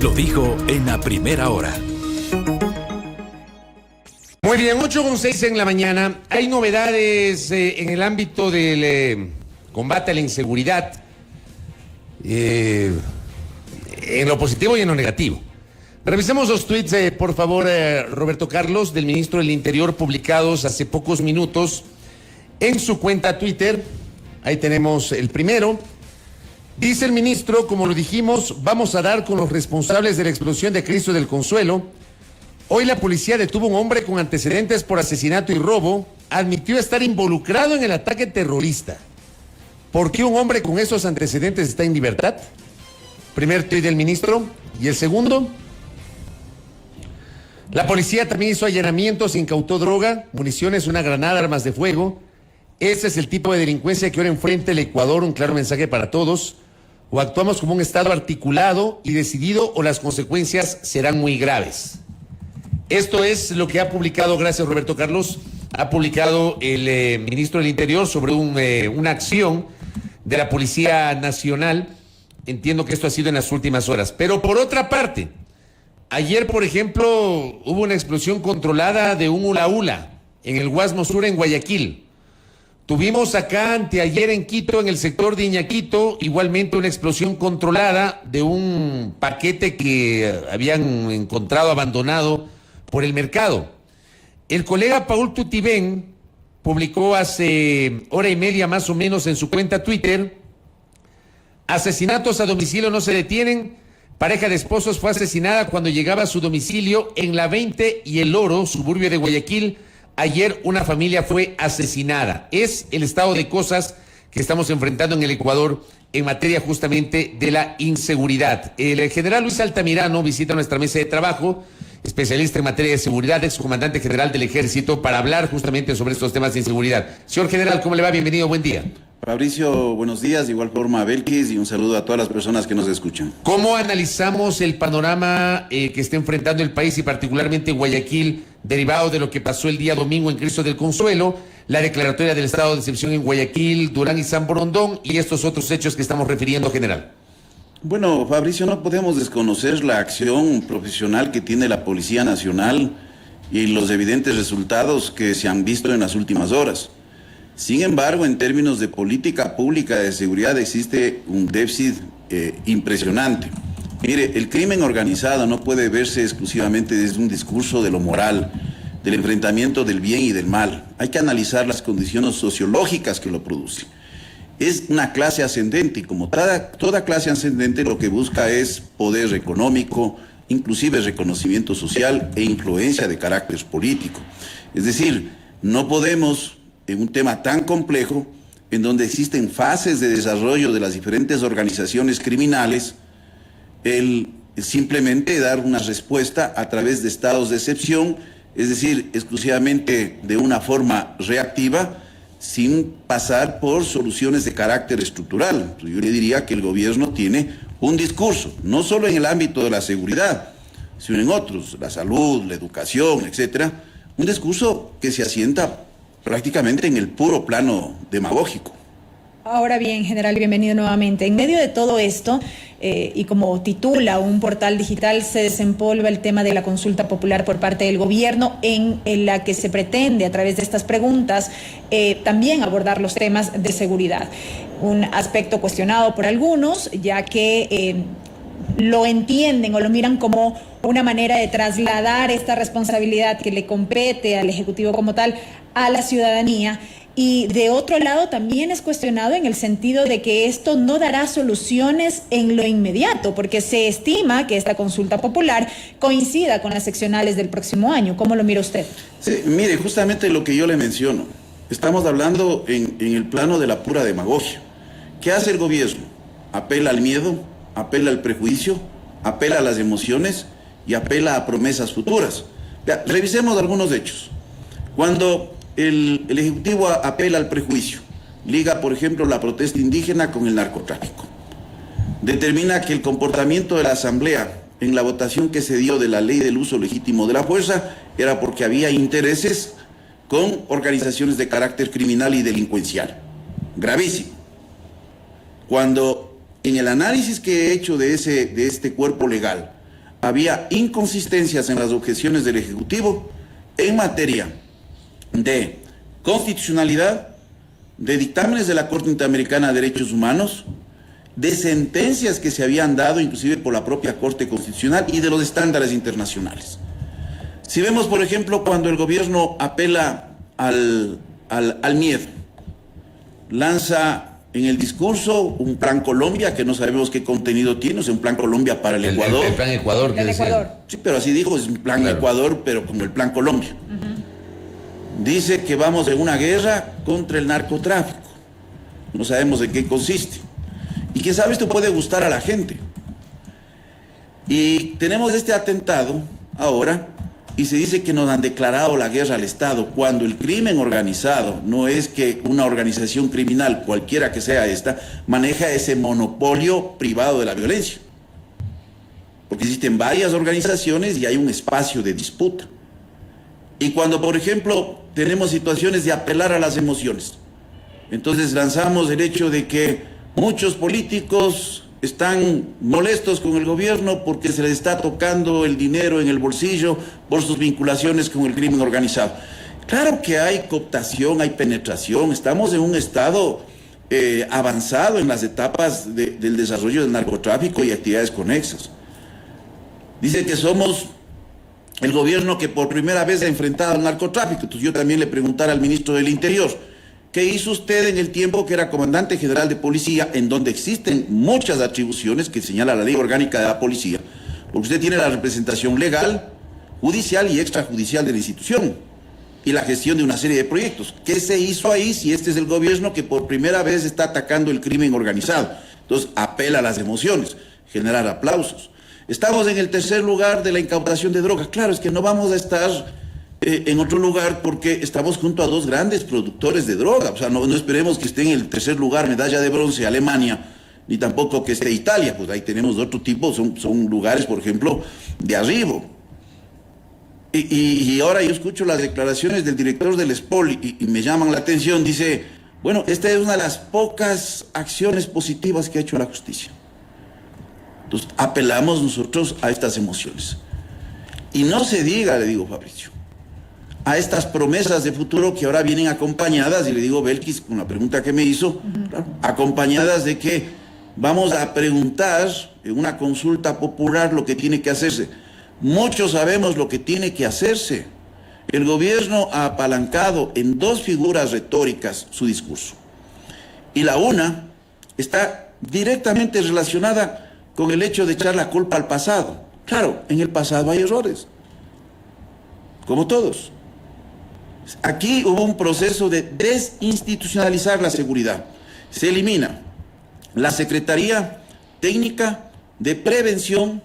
lo dijo en la primera hora. Muy bien, 8:06 en la mañana. Hay novedades en el ámbito del combate a la inseguridad, en lo positivo y en lo negativo. Revisemos los tweets, por favor, Roberto Carlos, del ministro del Interior, publicados hace pocos minutos en su cuenta Twitter. Ahí tenemos el primero. Dice el ministro, como lo dijimos, vamos a dar con los responsables de la explosión de Cristo del Consuelo. Hoy la policía detuvo a un hombre con antecedentes por asesinato y robo. Admitió estar involucrado en el ataque terrorista. ¿Por qué un hombre con esos antecedentes está en libertad? Primer tuit del ministro. Y el segundo: la policía también hizo allanamientos, incautó droga, municiones, una granada, armas de fuego. Ese es el tipo de delincuencia que ahora enfrenta el Ecuador. Un claro mensaje para todos. O actuamos como un Estado articulado y decidido, o las consecuencias serán muy graves. Esto es lo que ha publicado, gracias Roberto Carlos, ha publicado el ministro del Interior sobre una acción de la Policía Nacional. Entiendo que esto ha sido en las últimas horas. Pero por otra parte, ayer, por ejemplo, hubo una explosión controlada de un hula hula en el Guasmo Sur, en Guayaquil. Tuvimos acá anteayer en Quito, en el sector de Iñaquito, igualmente una explosión controlada de un paquete que habían encontrado abandonado por el mercado. El colega Paul Tutibén publicó hace hora y media más o menos en su cuenta Twitter: asesinatos a domicilio no se detienen. Pareja de esposos fue asesinada cuando llegaba a su domicilio en la 20 y El Oro, suburbio de Guayaquil. Ayer una familia fue asesinada. Es el estado de cosas que estamos enfrentando en el Ecuador en materia justamente de la inseguridad. El general Luis Altamirano visita nuestra mesa de trabajo, especialista en materia de seguridad, excomandante general del Ejército, para hablar justamente sobre estos temas de inseguridad. Señor general, ¿cómo le va? Bienvenido, buen día. Fabricio, buenos días, de igual forma a Belkis, y un saludo a todas las personas que nos escuchan. ¿Cómo analizamos el panorama que está enfrentando el país y particularmente Guayaquil, derivado de lo que pasó el día domingo en Cristo del Consuelo, la declaratoria del estado de excepción en Guayaquil, Durán y San Borondón y estos otros hechos que estamos refiriendo, general? Bueno, Fabricio, no podemos desconocer la acción profesional que tiene la Policía Nacional y los evidentes resultados que se han visto en las últimas horas. Sin embargo, en términos de política pública de seguridad existe un déficit impresionante. Mire, el crimen organizado no puede verse exclusivamente desde un discurso de lo moral, del enfrentamiento del bien y del mal. Hay que analizar las condiciones sociológicas que lo producen. Es una clase ascendente y como toda clase ascendente lo que busca es poder económico, inclusive reconocimiento social e influencia de carácter político. Es decir, no podemos, en un tema tan complejo, en donde existen fases de desarrollo de las diferentes organizaciones criminales, el simplemente dar una respuesta a través de estados de excepción, es decir, exclusivamente de una forma reactiva, sin pasar por soluciones de carácter estructural. Yo le diría que el gobierno tiene un discurso, no solo en el ámbito de la seguridad, sino en otros, la salud, la educación, etcétera, un discurso que se asienta prácticamente en el puro plano demagógico. Ahora bien, general, bienvenido nuevamente. En medio de todo esto, y como titula un portal digital, se desempolva el tema de la consulta popular por parte del gobierno, en la que se pretende, a través de estas preguntas, también abordar los temas de seguridad. Un aspecto cuestionado por algunos, ya que lo entienden o lo miran como una manera de trasladar esta responsabilidad que le compete al Ejecutivo como tal a la ciudadanía. Y de otro lado también es cuestionado en el sentido de que esto no dará soluciones en lo inmediato, porque se estima que esta consulta popular coincida con las seccionales del próximo año. ¿Cómo lo mira usted? Sí, mire, justamente lo que yo le menciono. Estamos hablando en el plano de la pura demagogia. ¿Qué hace el gobierno? Apela al miedo, apela al prejuicio, apela a las emociones y apela a promesas futuras. Ya, revisemos algunos hechos. Cuando el Ejecutivo apela al prejuicio, liga, por ejemplo, la protesta indígena con el narcotráfico. Determina que el comportamiento de la Asamblea en la votación que se dio de la ley del uso legítimo de la fuerza era porque había intereses con organizaciones de carácter criminal y delincuencial. Gravísimo. Cuando en el análisis que he hecho de este cuerpo legal había inconsistencias en las objeciones del Ejecutivo en materia de constitucionalidad, de dictámenes de la Corte Interamericana de Derechos Humanos, de sentencias que se habían dado inclusive por la propia Corte Constitucional y de los estándares internacionales. Si vemos, por ejemplo, cuando el gobierno apela al miedo, lanza en el discurso un plan Colombia que no sabemos qué contenido tiene, es un plan Colombia para el Ecuador. El plan Ecuador. El Ecuador. Sí, pero así dijo, es un plan claro. Ecuador, pero como el plan Colombia. Dice que vamos en una guerra contra el narcotráfico. No sabemos de qué consiste. Y quién sabe, esto puede gustar a la gente. Y tenemos este atentado ahora, y se dice que nos han declarado la guerra al Estado, cuando el crimen organizado no es que una organización criminal, cualquiera que sea esta, maneja ese monopolio privado de la violencia. Porque existen varias organizaciones y hay un espacio de disputa. Y cuando, por ejemplo, tenemos situaciones de apelar a las emociones, entonces lanzamos el hecho de que muchos políticos están molestos con el gobierno porque se les está tocando el dinero en el bolsillo por sus vinculaciones con el crimen organizado. Claro que hay cooptación, hay penetración, estamos en un estado avanzado en las etapas del desarrollo del narcotráfico y actividades conexas. Dice que somos el gobierno que por primera vez ha enfrentado al narcotráfico. Entonces yo también le preguntara al ministro del Interior, ¿qué hizo usted en el tiempo que era comandante general de policía, en donde existen muchas atribuciones que señala la ley orgánica de la policía? Porque usted tiene la representación legal, judicial y extrajudicial de la institución y la gestión de una serie de proyectos. ¿Qué se hizo ahí si este es el gobierno que por primera vez está atacando el crimen organizado? Entonces apela a las emociones, generar aplausos. Estamos en el tercer lugar de la incautación de drogas. Claro, es que no vamos a estar en otro lugar porque estamos junto a dos grandes productores de droga. O sea, no esperemos que esté en el tercer lugar, medalla de bronce, Alemania, ni tampoco que esté Italia. Pues ahí tenemos de otro tipo, son lugares, por ejemplo, de arribo. Y ahora yo escucho las declaraciones del director del SPOL y me llaman la atención. Dice, bueno, esta es una de las pocas acciones positivas que ha hecho la justicia. Entonces, apelamos nosotros a estas emociones. Y no se diga, le digo, Fabricio, a estas promesas de futuro que ahora vienen acompañadas, y le digo, Belkis, con la pregunta que me hizo, acompañadas de que vamos a preguntar en una consulta popular lo que tiene que hacerse. Muchos sabemos lo que tiene que hacerse. El gobierno ha apalancado en dos figuras retóricas su discurso. Y la una está directamente relacionada con el hecho de echar la culpa al pasado. Claro, en el pasado hay errores, como todos. Aquí hubo un proceso de desinstitucionalizar la seguridad. Se elimina la Secretaría Técnica de Prevención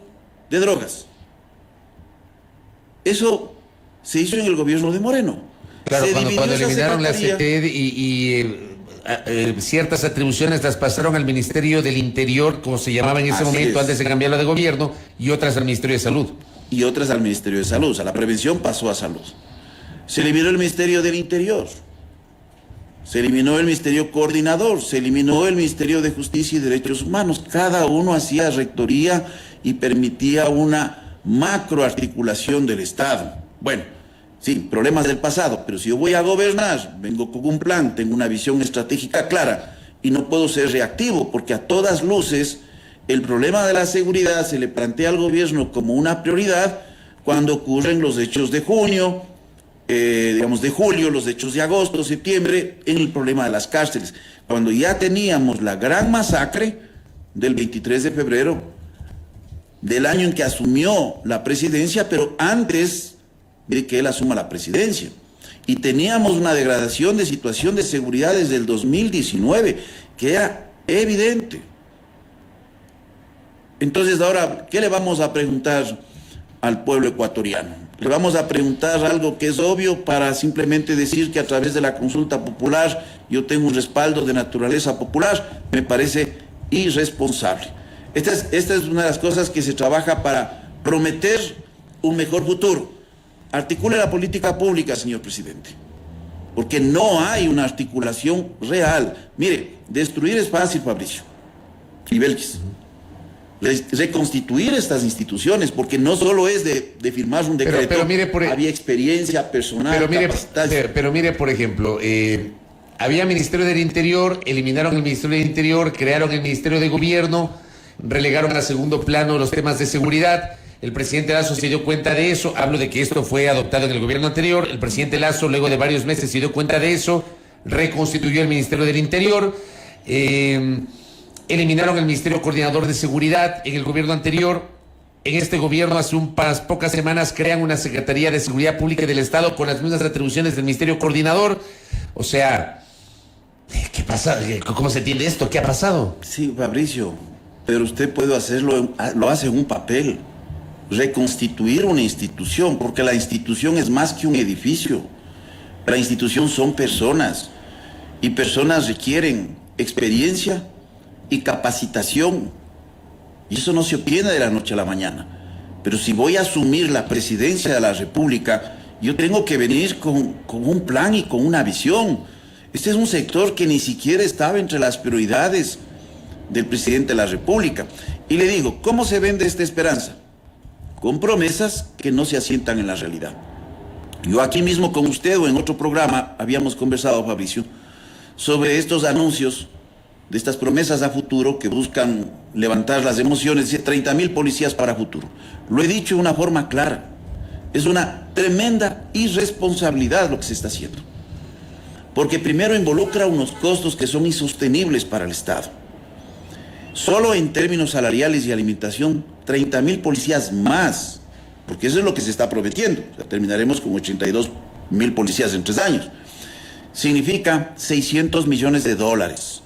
de Drogas. Eso se hizo en el gobierno de Moreno. Claro, cuando eliminaron la secretaría CTE ciertas atribuciones las pasaron al Ministerio del Interior, como se llamaba en ese momento, antes de cambiarlo de gobierno, y otras al Ministerio de Salud. Y otras al Ministerio de Salud. O sea, la prevención pasó a salud. Se eliminó el Ministerio del Interior. Se eliminó el Ministerio Coordinador. Se eliminó el Ministerio de Justicia y Derechos Humanos. Cada uno hacía rectoría y permitía una macroarticulación del Estado. Bueno, sí, problemas del pasado, pero si yo voy a gobernar, vengo con un plan, tengo una visión estratégica clara y no puedo ser reactivo, porque a todas luces el problema de la seguridad se le plantea al gobierno como una prioridad cuando ocurren los hechos de junio, de julio, los hechos de agosto, septiembre, en el problema de las cárceles, cuando ya teníamos la gran masacre del 23 de febrero, del año en que asumió la presidencia, pero antes de que él asuma la presidencia. Y teníamos una degradación de situación de seguridad desde el 2019, que era evidente. Entonces ahora, ¿qué le vamos a preguntar al pueblo ecuatoriano? Le vamos a preguntar algo que es obvio para simplemente decir que a través de la consulta popular yo tengo un respaldo de naturaleza popular. Me parece irresponsable. Esta es una de las cosas que se trabaja para prometer un mejor futuro. Articule la política pública, señor presidente, porque no hay una articulación real. Mire, destruir es fácil, Fabricio y Belkis. reconstituir estas instituciones, porque no solo es de firmar un decreto, pero mire había experiencia personal, pero mire, por ejemplo, había Ministerio del Interior, eliminaron el Ministerio del Interior, crearon el Ministerio de Gobierno, relegaron a segundo plano los temas de seguridad. El presidente Lasso se dio cuenta de eso. Hablo de que esto fue adoptado en el gobierno anterior. El presidente Lasso, luego de varios meses, se dio cuenta de eso, reconstituyó el Ministerio del Interior, eliminaron el Ministerio Coordinador de Seguridad en el gobierno anterior. En este gobierno, hace unas pocas semanas, crean una Secretaría de Seguridad Pública del Estado con las mismas atribuciones del Ministerio Coordinador. O sea, ¿qué pasa? ¿Cómo se entiende esto? ¿Qué ha pasado? Sí, Fabricio, pero usted puede hacerlo, lo hace en un papel. Reconstituir una institución, porque la institución es más que un edificio. La institución son personas, y personas requieren experiencia y capacitación, y eso no se obtiene de la noche a la mañana. Pero si voy a asumir la presidencia de la República, yo tengo que venir con un plan y con una visión. Este es un sector que ni siquiera estaba entre las prioridades del presidente de la República. Y le digo, ¿cómo se vende esta esperanza? Con promesas que no se asientan en la realidad. Yo aquí mismo con usted o en otro programa habíamos conversado, Fabricio, sobre estos anuncios de estas promesas a futuro que buscan levantar las emociones, de 30,000 policías para futuro. Lo he dicho de una forma clara. Es una tremenda irresponsabilidad lo que se está haciendo. Porque primero involucra unos costos que son insostenibles para el Estado. Solo en términos salariales y alimentación, 30,000 policías más, porque eso es lo que se está prometiendo. O sea, terminaremos con 82,000 policías en 3 años. Significa 600 millones de dólares.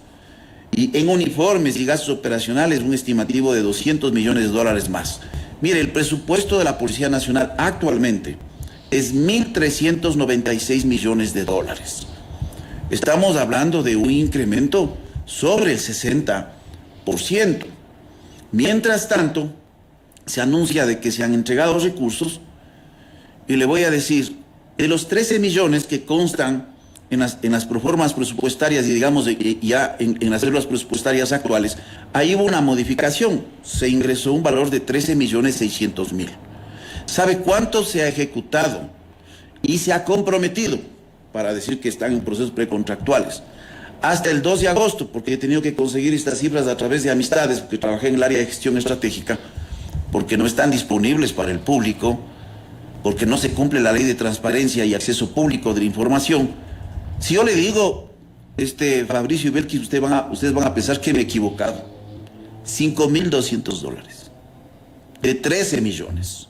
Y en uniformes y gastos operacionales, un estimativo de 200 millones de dólares más. Mire, el presupuesto de la Policía Nacional actualmente es 1.396 millones de dólares. Estamos hablando de un incremento sobre el 60%. Mientras tanto, se anuncia de que se han entregado recursos, y le voy a decir, de los 13 millones que constan en las proformas presupuestarias y digamos ya en las células presupuestarias actuales, ahí hubo una modificación, se ingresó un valor de 13.600.000. ¿Sabe cuánto se ha ejecutado y se ha comprometido para decir que están en procesos precontractuales? Hasta el 2 de agosto, porque he tenido que conseguir estas cifras a través de amistades, porque trabajé en el área de gestión estratégica, porque no están disponibles para el público, porque no se cumple la ley de transparencia y acceso público de la información. Si yo le digo, Fabricio y Belkis, ustedes van a pensar que me he equivocado. 5.200 dólares de 13 millones.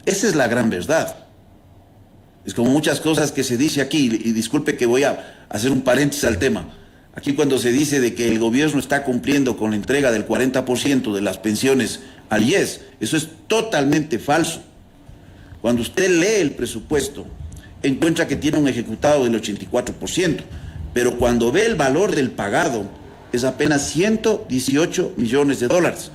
Esa es la gran verdad. Es como muchas cosas que se dice aquí, y disculpe que voy a hacer un paréntesis al tema. Aquí cuando se dice de que el gobierno está cumpliendo con la entrega del 40% de las pensiones al IES, eso es totalmente falso. Cuando usted lee el presupuesto, encuentra que tiene un ejecutado del 84%, pero cuando ve el valor del pagado, es apenas 118 millones de dólares.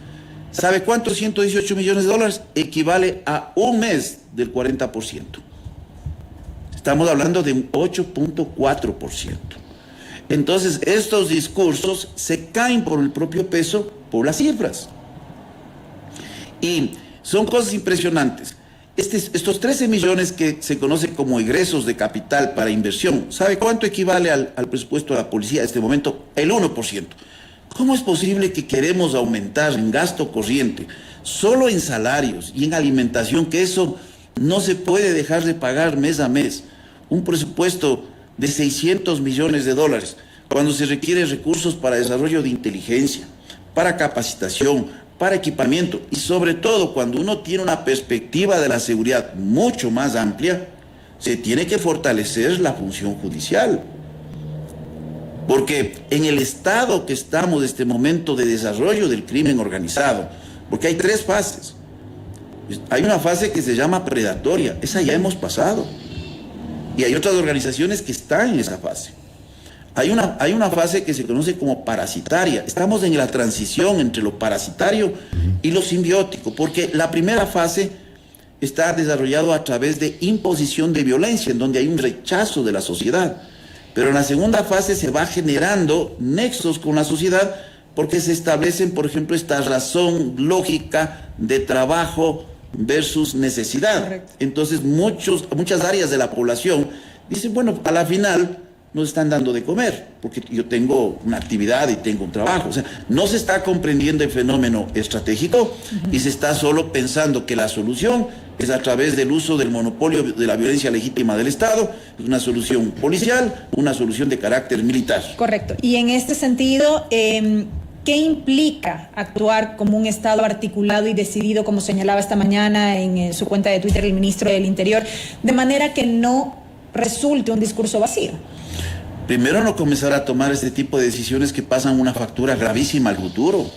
¿Sabe cuántos 118 millones de dólares? Equivale a un mes del 40%. Estamos hablando de un 8.4%. Entonces, estos discursos se caen por el propio peso, por las cifras. Y son cosas impresionantes. Estos 13 millones que se conocen como egresos de capital para inversión, ¿sabe cuánto equivale al presupuesto de la policía en este momento? El 1%. ¿Cómo es posible que queremos aumentar en gasto corriente, solo en salarios y en alimentación, que eso no se puede dejar de pagar mes a mes, un presupuesto de 600 millones de dólares, cuando se requieren recursos para desarrollo de inteligencia, para capacitación, para equipamiento, y sobre todo cuando uno tiene una perspectiva de la seguridad mucho más amplia, se tiene que fortalecer la función judicial? Porque en el estado que estamos en este momento de desarrollo del crimen organizado, porque hay 3 fases. Hay una fase que se llama predatoria, esa ya hemos pasado. Y hay otras organizaciones que están en esa fase. Hay una fase que se conoce como parasitaria. Estamos en la transición entre lo parasitario y lo simbiótico, porque la primera fase está desarrollado a través de imposición de violencia, en donde hay un rechazo de la sociedad. Pero en la segunda fase se va generando nexos con la sociedad porque se establecen, por ejemplo, esta razón lógica de trabajo versus necesidad. Correcto. Entonces muchas áreas de la población dicen, bueno, a la final nos están dando de comer, porque yo tengo una actividad y tengo un trabajo. O sea, no se está comprendiendo el fenómeno estratégico y se está solo pensando que la solución es a través del uso del monopolio de la violencia legítima del Estado, es una solución policial, una solución de carácter militar. Correcto. Y en este sentido, ¿qué implica actuar como un Estado articulado y decidido, como señalaba esta mañana en su cuenta de Twitter el ministro del Interior, de manera que no resulte un discurso vacío? Primero, no comenzar a tomar este tipo de decisiones que pasan una factura gravísima al futuro.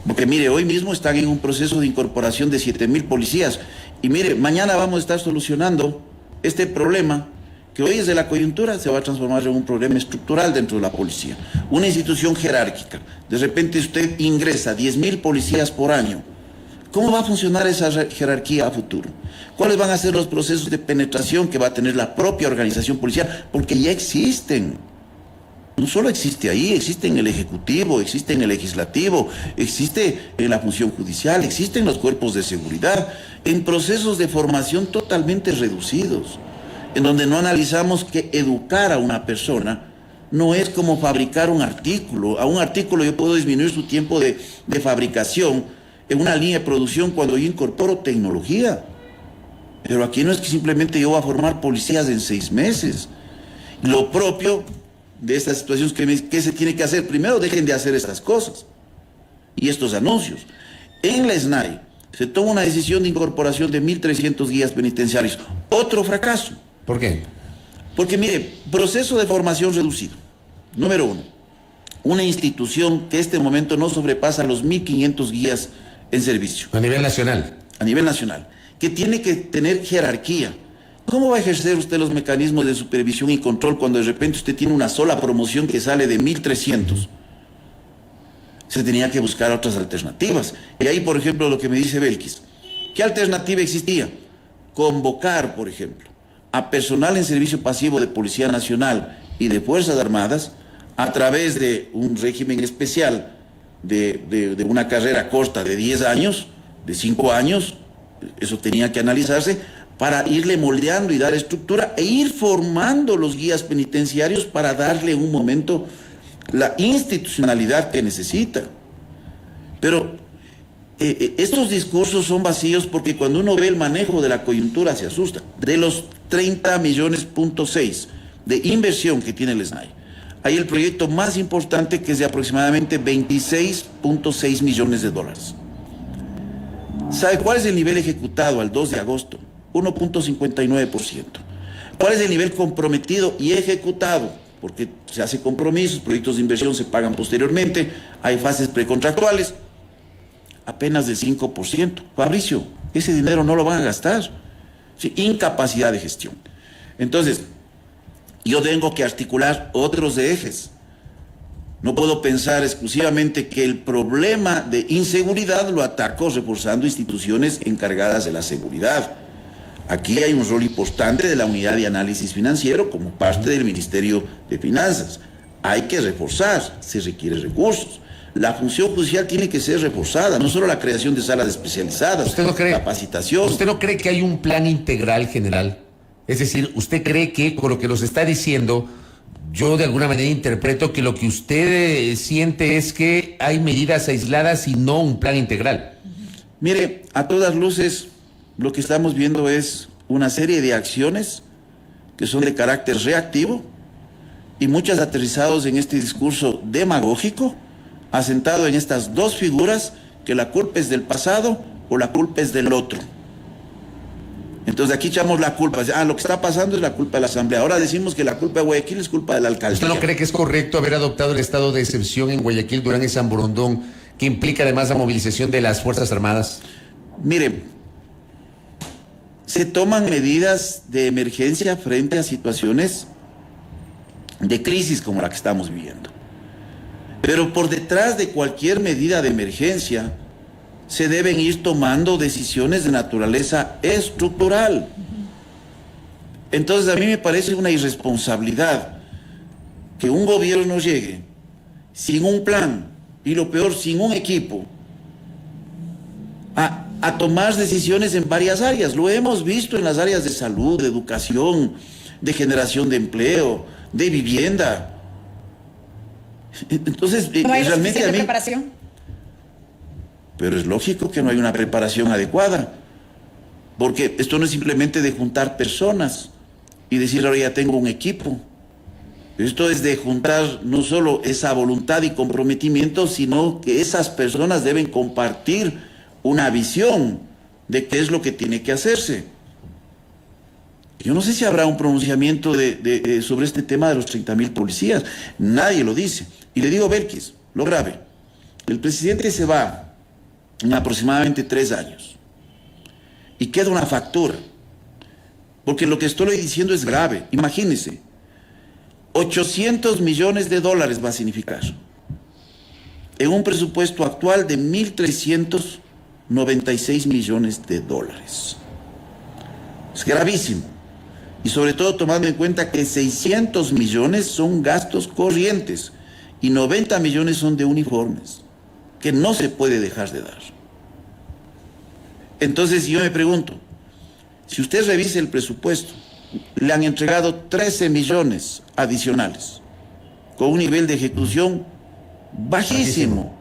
Porque mire, hoy mismo están en un proceso de incorporación de 7.000 policías. Y mire, mañana vamos a estar solucionando este problema que hoy es de la coyuntura, se va a transformar en un problema estructural dentro de la policía. Una institución jerárquica. De repente usted ingresa 10.000 policías por año. ¿Cómo va a funcionar esa jerarquía a futuro? ¿Cuáles van a ser los procesos de penetración que va a tener la propia organización policial? Porque ya existen. No solo existe ahí, existe en el Ejecutivo, existe en el Legislativo, existe en la función judicial, existe en los cuerpos de seguridad, en procesos de formación totalmente reducidos, en donde no analizamos que educar a una persona no es como fabricar un artículo. A un artículo yo puedo disminuir su tiempo de fabricación en una línea de producción cuando yo incorporo tecnología. Pero aquí no es que simplemente yo voy a formar policías en 6 meses. Lo propio de estas situaciones que se tiene que hacer, primero dejen de hacer estas cosas y estos anuncios. En la SNAI se toma una decisión de incorporación de 1.300 guías penitenciarios. Otro fracaso. ¿Por qué? Porque mire, proceso de formación reducido. Número 1, una institución que en este momento no sobrepasa los 1.500 guías en servicio. A nivel nacional. A nivel nacional, que tiene que tener jerarquía. ¿Cómo va a ejercer usted los mecanismos de supervisión y control cuando de repente usted tiene una sola promoción que sale de 1.300? Se tenía que buscar otras alternativas. Y ahí, por ejemplo, lo que me dice Belkis. ¿Qué alternativa existía? Convocar, por ejemplo, a personal en servicio pasivo de Policía Nacional y de Fuerzas Armadas a través de un régimen especial de una carrera corta de 10 años, de 5 años, eso tenía que analizarse, para irle moldeando y dar estructura e ir formando los guías penitenciarios para darle en un momento la institucionalidad que necesita. Pero estos discursos son vacíos porque cuando uno ve el manejo de la coyuntura se asusta. De los 30 millones .6 de inversión que tiene el SNAI, hay el proyecto más importante que es de aproximadamente 26.6 millones de dólares. ¿Sabe cuál es el nivel ejecutado al 2 de agosto? 1.59%. ¿Cuál es el nivel comprometido y ejecutado? Porque se hace compromisos, proyectos de inversión se pagan posteriormente, hay fases precontractuales, apenas del 5%. Fabricio, ese dinero no lo van a gastar. Sí, incapacidad de gestión. Entonces, yo tengo que articular otros ejes. No puedo pensar exclusivamente que el problema de inseguridad lo ataco reforzando instituciones encargadas de la seguridad. Aquí hay un rol importante de la unidad de análisis financiero como parte del Ministerio de Finanzas. Hay que reforzar, se requieren recursos. La función judicial tiene que ser reforzada, no solo la creación de salas especializadas, ¿Usted no cree, capacitación. ¿Usted no cree que hay un plan integral general? Es decir, ¿usted cree que con lo que nos está diciendo, yo de alguna manera interpreto que lo que usted siente es que hay medidas aisladas y no un plan integral? Mire, a todas luces, lo que estamos viendo es una serie de acciones que son de carácter reactivo y muchas aterrizados en este discurso demagógico, asentado en estas dos figuras, que la culpa es del pasado o la culpa es del otro. Entonces aquí echamos la culpa, lo que está pasando es la culpa de la Asamblea. Ahora decimos que la culpa de Guayaquil es culpa del alcalde. ¿Usted no cree que es correcto haber adoptado el estado de excepción en Guayaquil, Durán y San Borondón, que implica además la movilización de las Fuerzas Armadas? Mire, se toman medidas de emergencia frente a situaciones de crisis como la que estamos viviendo. Pero por detrás de cualquier medida de emergencia se deben ir tomando decisiones de naturaleza estructural. Entonces a mí me parece una irresponsabilidad que un gobierno llegue sin un plan y lo peor, sin un equipo, a tomar decisiones en varias áreas. Lo hemos visto en las áreas de salud, de educación, de generación de empleo, de vivienda. Entonces, ¿No hay realmente suficiente a mí... preparación? Pero es lógico que no hay una preparación adecuada, porque esto no es simplemente de juntar personas y decir ahora ya tengo un equipo. Esto es de juntar no solo esa voluntad y comprometimiento, sino que esas personas deben compartir una visión de qué es lo que tiene que hacerse. Yo no sé si habrá un pronunciamiento sobre este tema de los 30.000 policías. Nadie lo dice. Y le digo, Belkis, lo grave. El presidente se va en aproximadamente 3 años y queda una factura. Porque lo que estoy diciendo es grave. Imagínense, 800 millones de dólares va a significar en un presupuesto actual de 1.396 millones de dólares. Es gravísimo. Y sobre todo tomando en cuenta que 600 millones son gastos corrientes y 90 millones son de uniformes, que no se puede dejar de dar. Entonces yo me pregunto, si usted revisa el presupuesto, le han entregado 13 millones adicionales, con un nivel de ejecución bajísimo,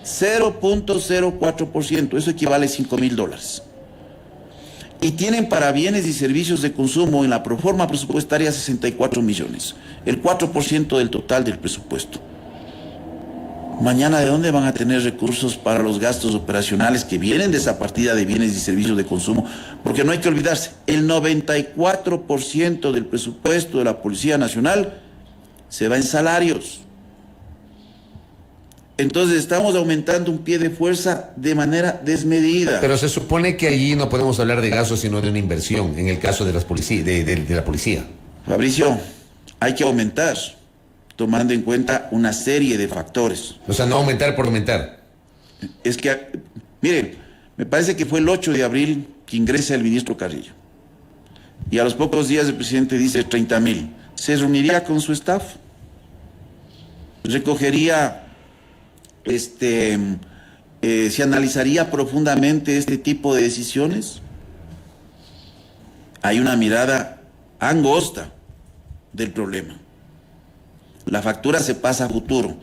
0.04%, eso equivale a $5.000. Y tienen para bienes y servicios de consumo en la proforma presupuestaria 64 millones, el 4% del total del presupuesto. Mañana, ¿de dónde van a tener recursos para los gastos operacionales que vienen de esa partida de bienes y servicios de consumo? Porque no hay que olvidarse, el 94% del presupuesto de la Policía Nacional se va en salarios. Entonces estamos aumentando un pie de fuerza de manera desmedida. Pero se supone que allí no podemos hablar de gastos, sino de una inversión, en el caso de, las de la policía. Fabricio, hay que aumentar, tomando en cuenta una serie de factores. O sea, no aumentar por aumentar. Es que, miren, me parece que fue el 8 de abril que ingresa el ministro Carrillo. Y a los pocos días el presidente dice 30.000. ¿Se reuniría con su staff? ¿Recogería, se analizaría profundamente este tipo de decisiones? Hay una mirada angosta del problema. La factura se pasa a futuro.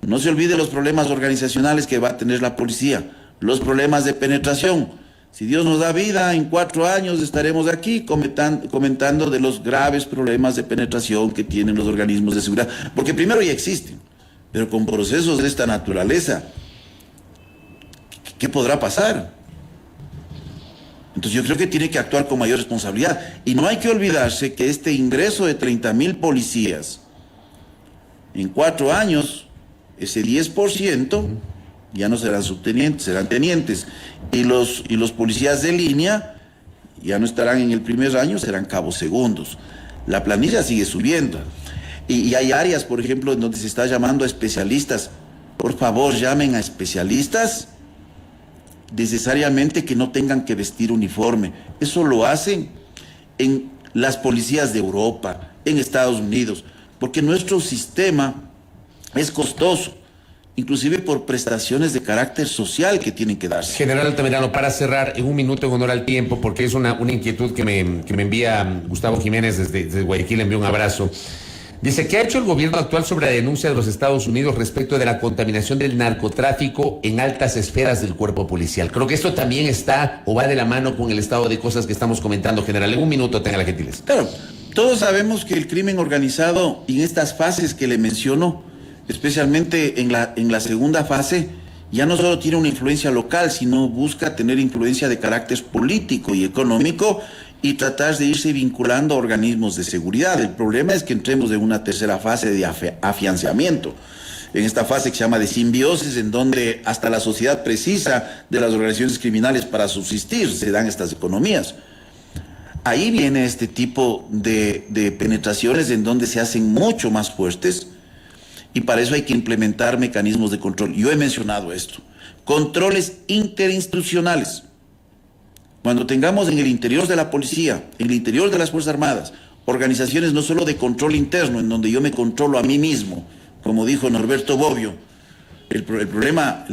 No se olvide los problemas organizacionales que va a tener la policía, los problemas de penetración. Si Dios nos da vida, en 4 años estaremos aquí comentando de los graves problemas de penetración que tienen los organismos de seguridad, porque primero ya existen, pero con procesos de esta naturaleza, ¿qué podrá pasar? Entonces yo creo que tiene que actuar con mayor responsabilidad. Y no hay que olvidarse que este ingreso de 30.000 policías en 4 años, ese 10% ya no serán subtenientes, serán tenientes. Y los policías de línea ya no estarán en el primer año, serán cabos segundos. La planilla sigue subiendo. Y hay áreas, por ejemplo, en donde se está llamando a especialistas. Por favor, llamen a especialistas necesariamente que no tengan que vestir uniforme. Eso lo hacen en las policías de Europa, en Estados Unidos, porque nuestro sistema es costoso, inclusive por prestaciones de carácter social que tienen que darse. General Altamirano, para cerrar, en un minuto en honor al tiempo, porque es una inquietud que me envía Gustavo Jiménez desde Guayaquil, le envío un abrazo. Dice, ¿qué ha hecho el gobierno actual sobre la denuncia de los Estados Unidos respecto de la contaminación del narcotráfico en altas esferas del cuerpo policial? Creo que esto también está o va de la mano con el estado de cosas que estamos comentando, general. En un minuto, tenga la gentileza. Claro, todos sabemos que el crimen organizado en estas fases que le menciono, especialmente en la segunda fase, ya no solo tiene una influencia local, sino busca tener influencia de carácter político y económico y tratar de irse vinculando a organismos de seguridad. El problema es que entremos en una tercera fase de afianzamiento, en esta fase que se llama de simbiosis, en donde hasta la sociedad precisa de las organizaciones criminales para subsistir, se dan estas economías. Ahí viene este tipo de penetraciones en donde se hacen mucho más fuertes, y para eso hay que implementar mecanismos de control. Yo he mencionado esto, controles interinstitucionales. Cuando tengamos en el interior de la policía, en el interior de las Fuerzas Armadas, organizaciones no solo de control interno, en donde yo me controlo a mí mismo, como dijo Norberto Bobbio, el problema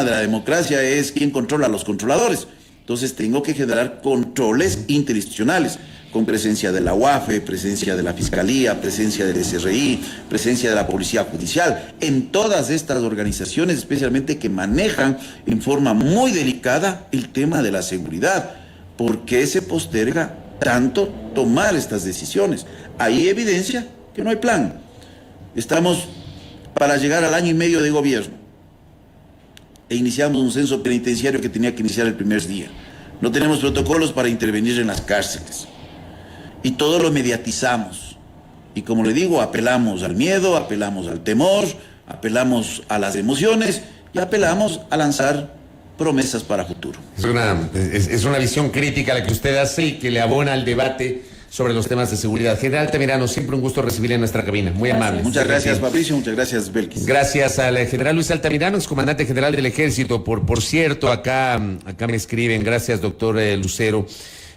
de la democracia es quién controla a los controladores. Entonces tengo que generar controles interinstitucionales, con presencia de la UAFE, presencia de la Fiscalía, presencia del SRI, presencia de la Policía Judicial, en todas estas organizaciones, especialmente que manejan en forma muy delicada el tema de la seguridad. ¿Por qué se posterga tanto tomar estas decisiones? Hay evidencia que no hay plan. Estamos para llegar al año y medio de gobierno e iniciamos un censo penitenciario que tenía que iniciar el primer día. No tenemos protocolos para intervenir en las cárceles. Y todo lo mediatizamos. Y como le digo, apelamos al miedo, apelamos al temor, apelamos a las emociones y apelamos a lanzar promesas para futuro. Es una visión crítica la que usted hace y que le abona al debate sobre los temas de seguridad. General Altamirano, siempre un gusto recibirle en nuestra cabina. Muy amable. Muchas gracias, Fabricio. Muchas gracias, Belkis. Gracias al general Luis Altamirano, excomandante general del Ejército. Por cierto, acá me escriben, gracias, doctor Lucero.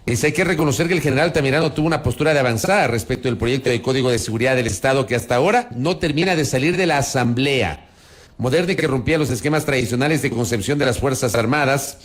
Hay que reconocer que el general Altamirano tuvo una postura de avanzada respecto del proyecto de Código de Seguridad del Estado que hasta ahora no termina de salir de la Asamblea. Moderno que rompía los esquemas tradicionales de concepción de las Fuerzas Armadas.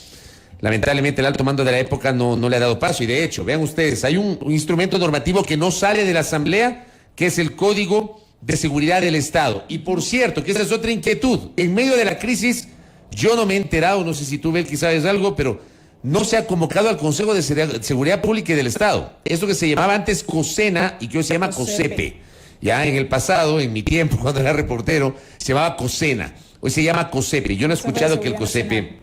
Lamentablemente el alto mando de la época no le ha dado paso y de hecho, vean ustedes, hay un instrumento normativo que no sale de la Asamblea, que es el Código de Seguridad del Estado. Y por cierto, que esa es otra inquietud. En medio de la crisis, yo no me he enterado, no sé si tú, Belkis, sabes algo, pero no se ha convocado al Consejo de Seguridad Pública y del Estado. Esto que se llamaba antes COSENA y que hoy se llama COSEPE. Ya en el pasado, en mi tiempo, cuando era reportero, se llamaba COSENA. Hoy se llama COSEPE. Yo no he escuchado que el COSEPE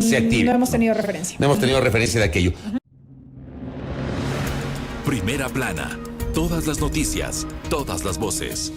se active. No hemos tenido referencia. No hemos tenido referencia de aquello. Primera plana. Todas las noticias, todas las voces.